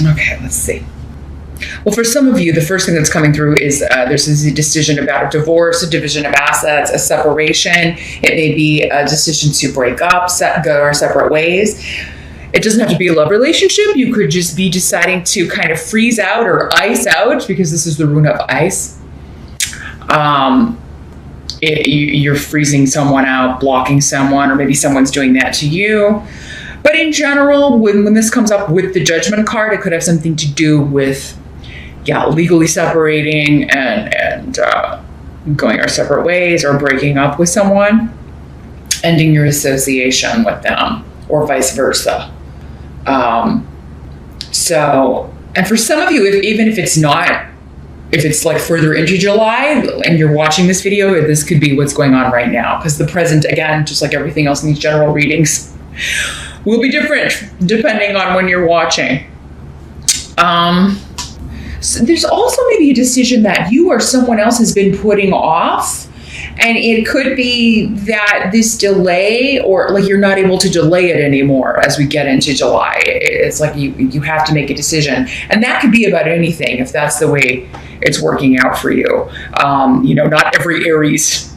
Okay, let's see. Well, for some of you, the first thing that's coming through is there's a decision about a divorce, a division of assets, a separation. It may be a decision to break up, go our separate ways. It doesn't have to be a love relationship. You could just be deciding to kind of freeze out or ice out, because this is the rune of ice. You're freezing someone out, blocking someone, or maybe someone's doing that to you. But in general, when this comes up with the Judgment card, it could have something to do with, legally separating and going our separate ways, or breaking up with someone, ending your association with them, or vice versa. And for some of you, even if it's like further into July and you're watching this video, this could be what's going on right now, because the present, again, just like everything else in these general readings, will be different depending on when you're watching. So there's also maybe a decision that you or someone else has been putting off. And it could be that this delay, or like you're not able to delay it anymore as we get into July. It's like you have to make a decision. And that could be about anything, if that's the way it's working out for you. Not every Aries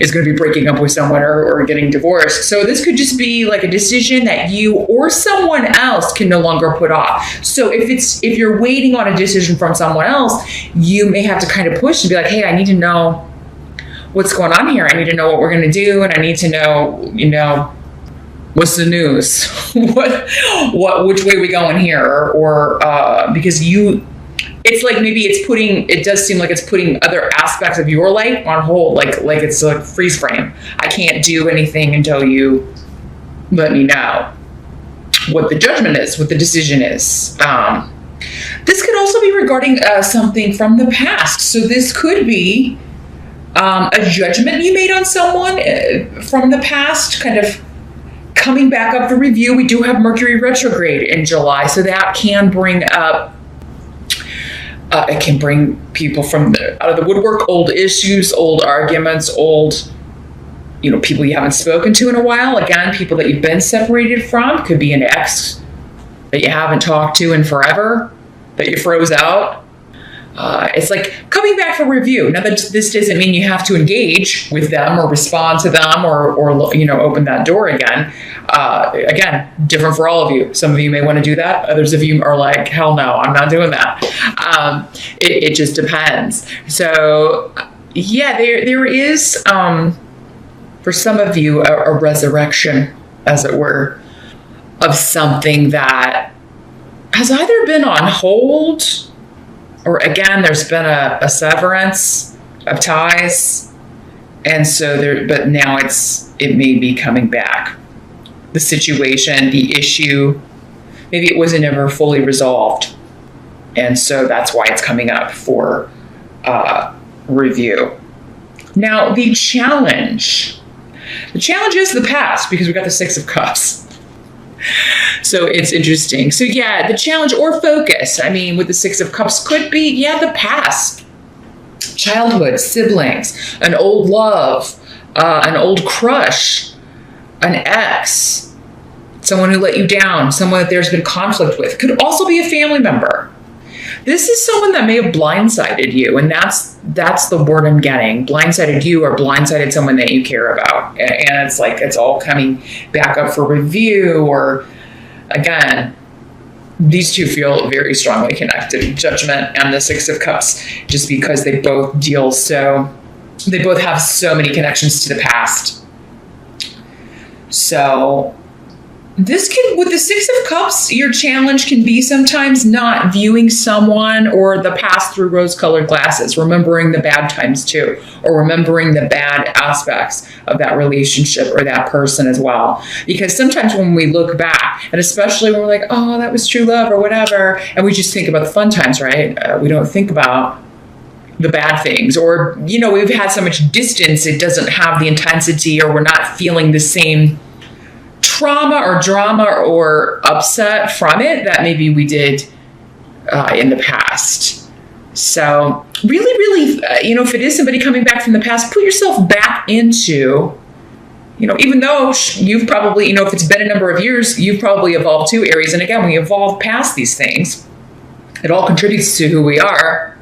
is going to be breaking up with someone or getting divorced. So this could just be like a decision that you or someone else can no longer put off. So if you're waiting on a decision from someone else, you may have to kind of push and be like, hey, I need to know what's going on here. I need to know what we're going to do. And I need to know, what's the news? Which way we going here? Or because it's like maybe it does seem like it's putting other aspects of your life on hold, like it's like freeze frame. I can't do anything until you let me know what the judgment is, what the decision is. This could also be regarding something from the past. So this could be a judgment you made on someone from the past, kind of coming back up for review. We do have Mercury retrograde in July, so that can bring up it can bring people out of the woodwork, old issues, old arguments, old, people you haven't spoken to in a while. Again, people that you've been separated from. Could be an ex that you haven't talked to in forever, that you froze out. It's like coming back for review. Now, this doesn't mean you have to engage with them or respond to them or open that door again. Again, different for all of you. Some of you may want to do that. Others of you are like, hell no, I'm not doing that. It just depends. So, there is, for some of you, a resurrection, as it were, of something that has either been on hold, or again, there's been a severance of ties, and so but now it may be coming back. The situation, the issue, maybe it wasn't ever fully resolved, and so that's why it's coming up for review. Now, the challenge is the past, because we got the Six of Cups. So it's interesting. So the challenge or focus, with the Six of Cups could be, the past, childhood, siblings, an old love, an old crush, an ex, someone who let you down, someone that there's been conflict with. Could also be a family member. This is someone that may have blindsided you, and that's the word I'm getting. Blindsided you, or blindsided someone that you care about. And it's like it's all coming back up for review, or again, these two feel very strongly connected, Judgment and the Six of Cups, just because they both have so many connections to the past. So with the Six of Cups, your challenge can be sometimes not viewing someone or the past through rose-colored glasses, remembering the bad times too, or remembering the bad aspects of that relationship or that person as well. Because sometimes when we look back, and especially when we're like, oh, that was true love or whatever, and we just think about the fun times, right? We don't think about the bad things, or, we've had so much distance, it doesn't have the intensity, or we're not feeling the same trauma or drama or upset from it that maybe we did in the past. So really, if it is somebody coming back from the past, put yourself back into, even though you've probably, if it's been a number of years, you've probably evolved too, Aries. And again, we evolve past these things. It all contributes to who we are.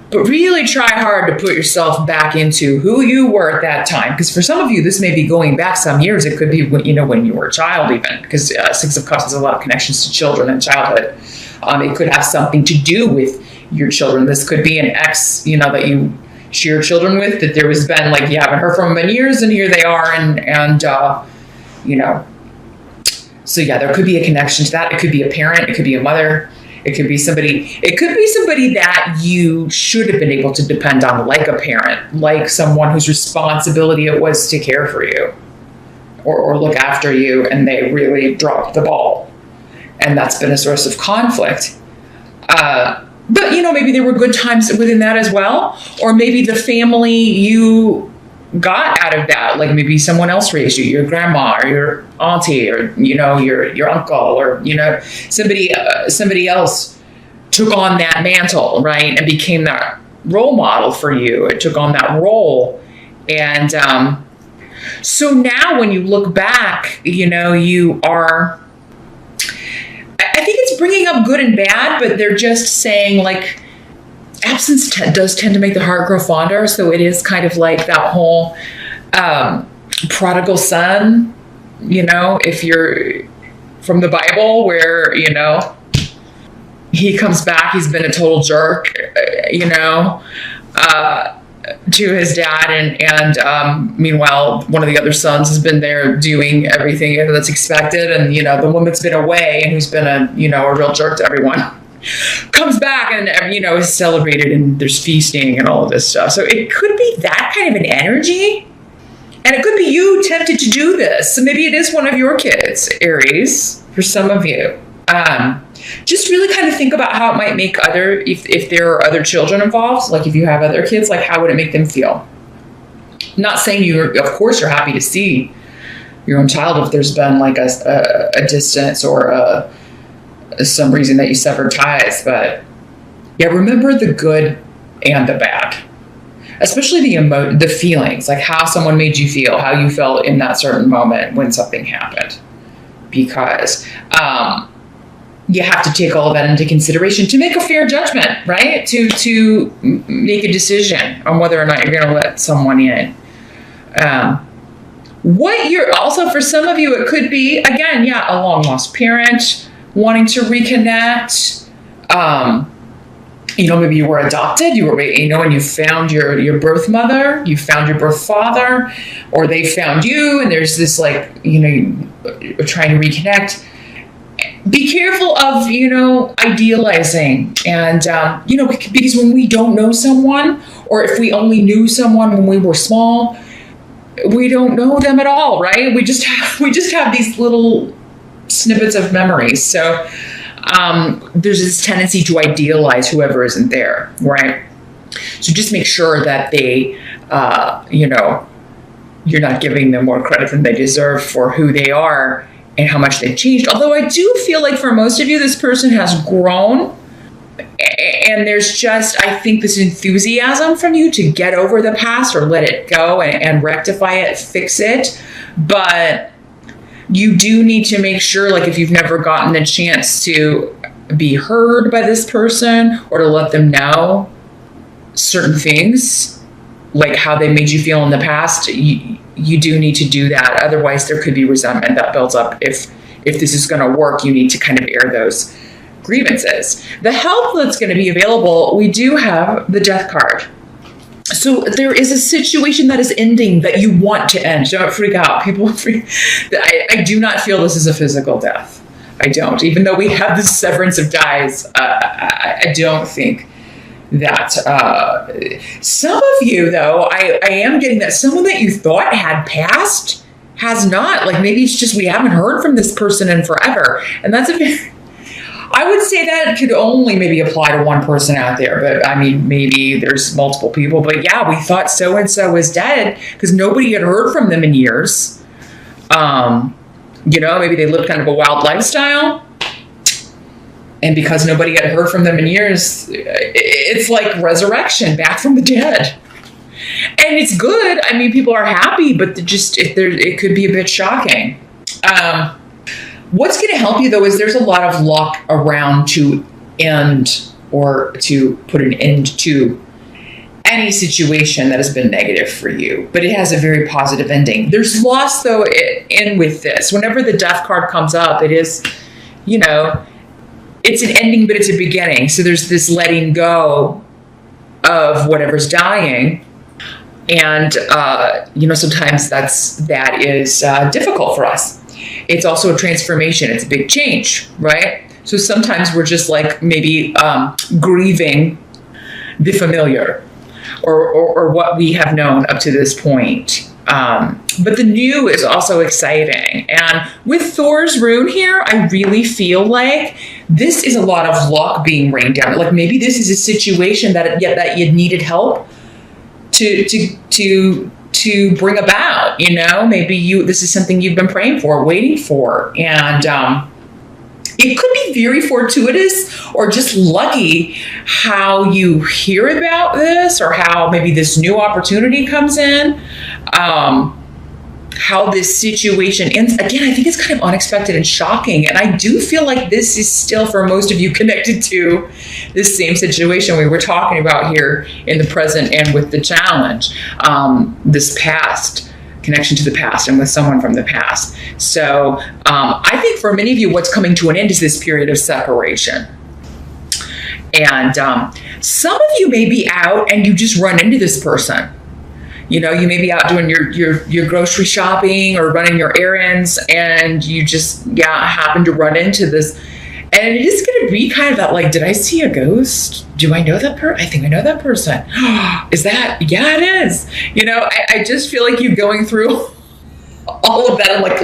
But really try hard to put yourself back into who you were at that time. Because for some of you, this may be going back some years. It could be, when you were a child even. Because Six of Cups has a lot of connections to children and childhood. It could have something to do with your children. This could be an ex, that you share children with, that there has been, you haven't heard from them in years, and here they are. So yeah, there could be a connection to that. It could be a parent. It could be a mother. It could be somebody that you should have been able to depend on, like a parent, like someone whose responsibility it was to care for you or look after you, and they really dropped the ball. And that's been a source of conflict. But, maybe there were good times within that as well. Or maybe the family you got out of that, like maybe someone else raised you, your grandma or your auntie or, your uncle or, somebody else took on that mantle, right? And became that role model for you. It took on that role. And so now when you look back, you are, I think it's bringing up good and bad, but they're just saying absence does tend to make the heart grow fonder. So it is kind of like that whole prodigal son, if you're from the Bible where, he comes back, he's been a total jerk, to his dad. And meanwhile, one of the other sons has been there doing everything that's expected. And, the one that's been away and who's been a real jerk to everyone comes back and, is celebrated and there's feasting and all of this stuff. So it could be that kind of an energy. And it could be you tempted to do this. So maybe it is one of your kids, Aries, for some of you. Just really kind of think about how it might make if there are other children involved, like if you have other kids, how would it make them feel? Not saying of course you're happy to see your own child if there's been a distance or some reason that you severed ties, but yeah, remember the good and the bad, especially the feelings, how someone made you feel, how you felt in that certain moment when something happened, because you have to take all of that into consideration to make a fair judgment, right? To make a decision on whether or not you're going to let someone in. What you're also, for some of you, it could be, again, a long lost parent wanting to reconnect. Maybe you were adopted, and you found your birth mother, you found your birth father, or they found you, and there's this you're trying to reconnect. Be careful of, idealizing and, because when we don't know someone, or if we only knew someone when we were small, we don't know them at all, right? We just have these little snippets of memories. So there's this tendency to idealize whoever isn't there, right? So just make sure that they, you're not giving them more credit than they deserve for who they are and how much they've changed. Although I do feel like for most of you, this person has grown, and there's just, I think, this enthusiasm from you to get over the past or let it go and rectify it, fix it. But you do need to make sure, if you've never gotten the chance to be heard by this person or to let them know certain things, like how they made you feel in the past, you do need to do that. Otherwise, there could be resentment that builds up. If this is going to work, you need to kind of air those grievances. The help that's going to be available, we do have the Death card. So there is a situation that is ending that you want to end. Don't freak out. People freak. I do not feel this is a physical death. I don't. Even though we have the severance of ties, I don't think that some of you, though, I am getting that someone that you thought had passed has not. Maybe it's just we haven't heard from this person in forever. And that's I would say that could only maybe apply to one person out there. But maybe there's multiple people. But yeah, we thought so-and-so was dead because nobody had heard from them in years. Maybe they lived kind of a wild lifestyle. And because nobody had heard from them in years, it's like resurrection, back from the dead. And it's good. I mean, people are happy, but it could be a bit shocking. What's going to help you, though, is there's a lot of luck around to end or to put an end to any situation that has been negative for you, but it has a very positive ending. There's loss, though, in with this. Whenever the death card comes up, it is, it's an ending, but it's a beginning. So there's this letting go of whatever's dying. And, sometimes that is difficult for us. It's also a transformation. It's a big change, right? So sometimes we're just like maybe grieving the familiar or what we have known up to this point. But the new is also exciting. And with Thor's rune here, I really feel like this is a lot of luck being rained down. Like maybe this is a situation that you needed help to bring about, maybe this is something you've been praying for, waiting for. And it could be very fortuitous or just lucky how you hear about this or how maybe this new opportunity comes in, how this situation ends. Again, I think it's kind of unexpected and shocking. And I do feel like this is still, for most of you, connected to this same situation we were talking about here in the present and with the challenge, this past connection to the past and with someone from the past. So I think for many of you, what's coming to an end is this period of separation. And some of you may be out and you just run into this person. You may be out doing your grocery shopping or running your errands, and you just happen to run into this. And it is going to be kind of that, like, did I see a ghost? Do I know that person? I think I know that person. Is that? Yeah, it is. I just feel like you going through all of that in like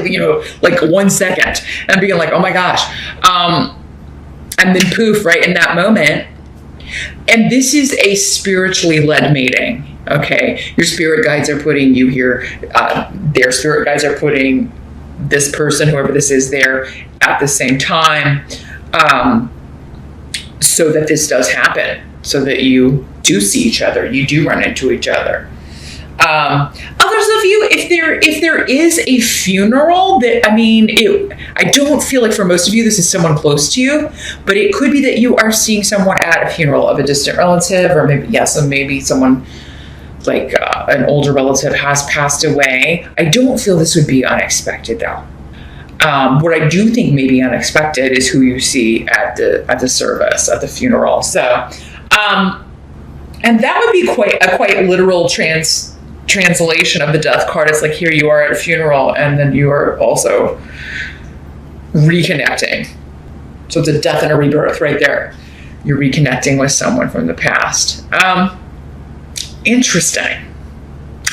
1 second and being like, oh my gosh. And then poof, right in that moment. And this is a spiritually led mating. Okay. Your spirit guides are putting you here. Their spirit guides are putting this person, whoever this is, there at the same time. So that this does happen, so that you do see each other, you do run into each other. Others of you, if there is a funeral, I don't feel like for most of you this is someone close to you, but it could be that you are seeing someone at a funeral of a distant relative, or maybe someone like an older relative has passed away. I don't feel this would be unexpected, though. What I do think may be unexpected is who you see at the service, at the funeral. So, and that would be quite literal translation of the death card. It's like, here you are at a funeral, and then you are also reconnecting. So it's a death and a rebirth right there. You're reconnecting with someone from the past. Interesting.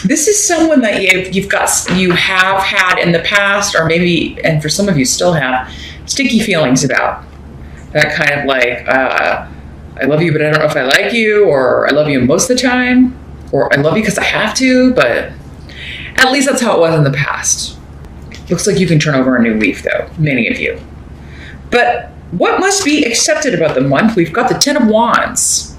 This is someone that you have had in the past, or maybe, and for some of you still have, sticky feelings about. That kind of like, I love you, but I don't know if I like you, or I love you most of the time, or I love you because I have to, but at least that's how it was in the past. Looks like you can turn over a new leaf, though, many of you. But what must be accepted about the month? We've got the Ten of Wands.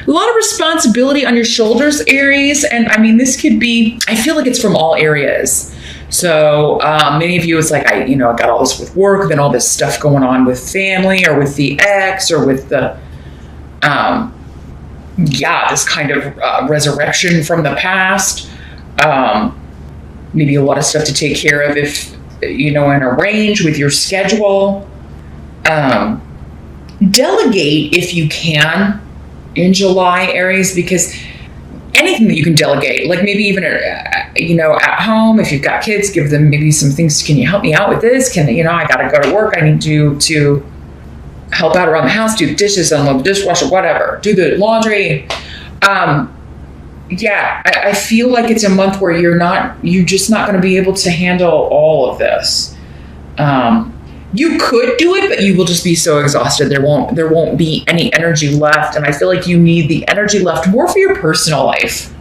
A lot of responsibility on your shoulders, Aries. And this could be, I feel like it's from all areas. So many of you, it's like, I got all this with work, then all this stuff going on with family or with the ex or with the, this kind of resurrection from the past. Maybe a lot of stuff to take care of if, in a range with your schedule. Delegate if you can in July, Aries, because anything that you can delegate, like maybe even, at home, if you've got kids, give them maybe some things. Can you help me out with this? I got to go to work. I need to help out around the house, do the dishes, unload the dishwasher, whatever, do the laundry. I feel like it's a month where you're just not going to be able to handle all of this. You could do it, but you will just be so exhausted. There won't be any energy left. And I feel like you need the energy left more for your personal life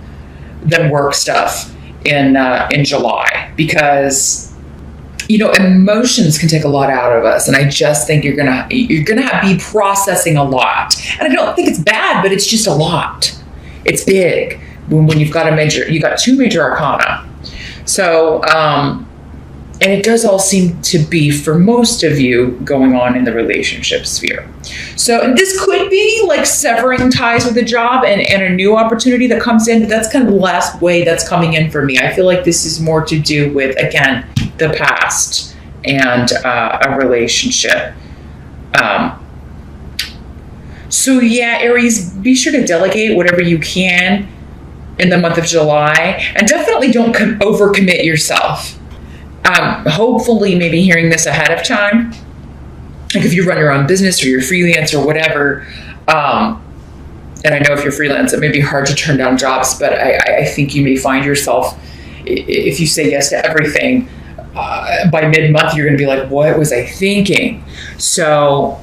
than work stuff in July, because, emotions can take a lot out of us. And I just think you're gonna be processing a lot. And I don't think it's bad, but it's just a lot. It's big. when you've got you got two major arcana. So, and it does all seem to be, for most of you, going on in the relationship sphere. So this could be like severing ties with a job and a new opportunity that comes in. But that's kind of the last way that's coming in for me. I feel like this is more to do with, again, the past and a relationship. So yeah, Aries, be sure to delegate whatever you can in the month of July, and definitely don't overcommit yourself. Hopefully maybe hearing this ahead of time, like if you run your own business or you're freelance or whatever, and I know if you're freelance it may be hard to turn down jobs, but I think you may find yourself, if you say yes to everything, by mid-month you're going to be like, what was I thinking? So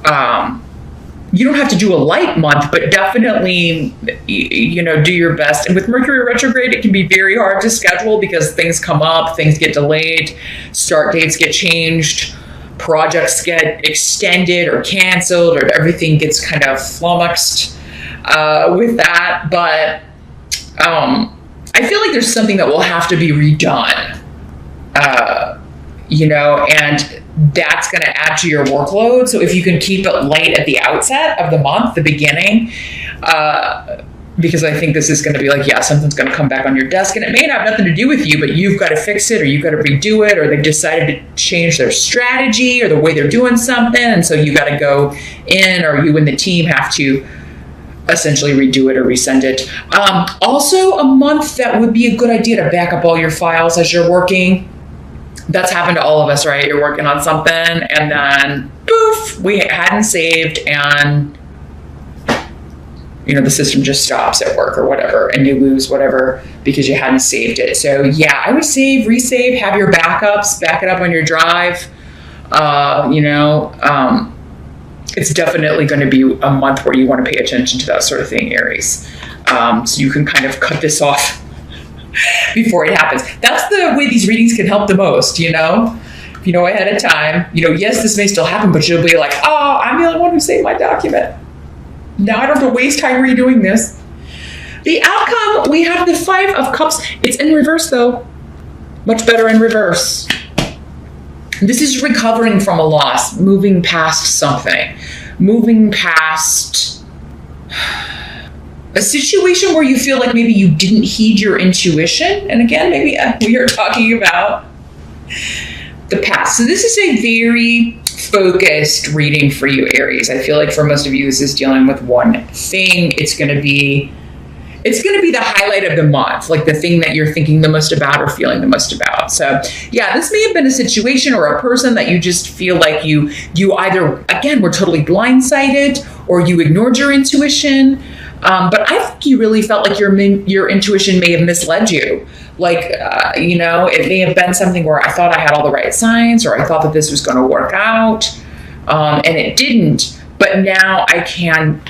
you don't have to do a light month, but definitely, do your best. And with Mercury retrograde, it can be very hard to schedule because things come up, things get delayed, start dates get changed, projects get extended or canceled, or everything gets kind of flummoxed with that. But I feel like there's something that will have to be redone, and that's going to add to your workload. So if you can keep it light at the outset of the month, the beginning, because I think this is going to be like, yeah, something's going to come back on your desk and it may have nothing to do with you, but you've got to fix it or you've got to redo it, or they've decided to change their strategy or the way they're doing something. And so you got to go in, or you and the team have to essentially redo it or resend it. Also a month that would be a good idea to back up all your files as you're working. That's happened to all of us, right? You're working on something and then poof, we hadn't saved, and the system just stops at work or whatever, and you lose whatever because you hadn't saved it. So yeah, I would save, resave, have your backups, back it up on your drive. It's definitely going to be a month where you want to pay attention to that sort of thing, Aries. So you can kind of cut this off before it happens. That's the way these readings can help the most, if you know ahead of time. Yes, this may still happen, but you'll be like, oh, I'm the only one who saved my document. Now I don't have to waste time redoing this. The outcome, we have the 5 of Cups. It's in reverse though. Much better in reverse. This is recovering from a loss, moving past something, moving past a situation where you feel like maybe you didn't heed your intuition. And again, maybe we are talking about the past. So this is a very focused reading for you, Aries. I feel like for most of you, this is dealing with one thing. It's going to be the highlight of the month, like the thing that you're thinking the most about or feeling the most about. So yeah, this may have been a situation or a person that you just feel like you either, again, were totally blindsided or you ignored your intuition. But I think you really felt like your intuition may have misled you. Like, it may have been something where I thought I had all the right signs, or I thought that this was going to work out, and it didn't. But now I can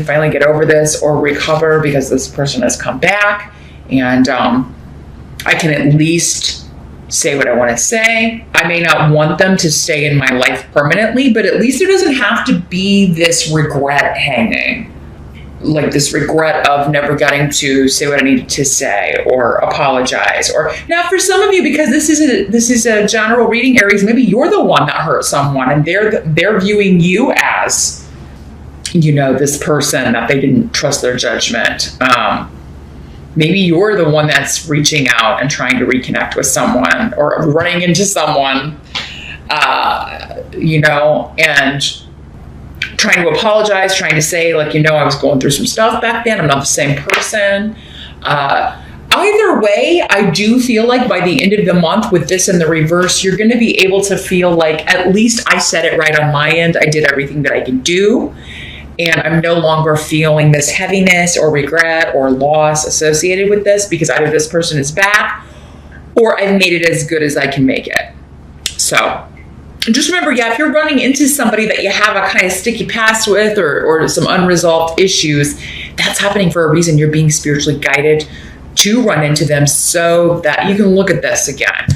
finally get over this or recover because this person has come back, and I can at least say what I want to say. I may not want them to stay in my life permanently, but at least there doesn't have to be this regret hanging. Like this regret of never getting to say what I needed to say or apologize. Or now for some of you, because this is a general reading, Aries, maybe you're the one that hurt someone and they're viewing you as, this person that they didn't trust their judgment. Maybe you're the one that's reaching out and trying to reconnect with someone or running into someone, and trying to apologize, trying to say, like, I was going through some stuff back then. I'm not the same person. Either way, I do feel like by the end of the month with this in the reverse, you're going to be able to feel like at least I said it right on my end. I did everything that I can do. And I'm no longer feeling this heaviness or regret or loss associated with this because either this person is back or I've made it as good as I can make it. So just remember, if you're running into somebody that you have a kind of sticky past with or some unresolved issues, that's happening for a reason. You're being spiritually guided to run into them so that you can look at this again.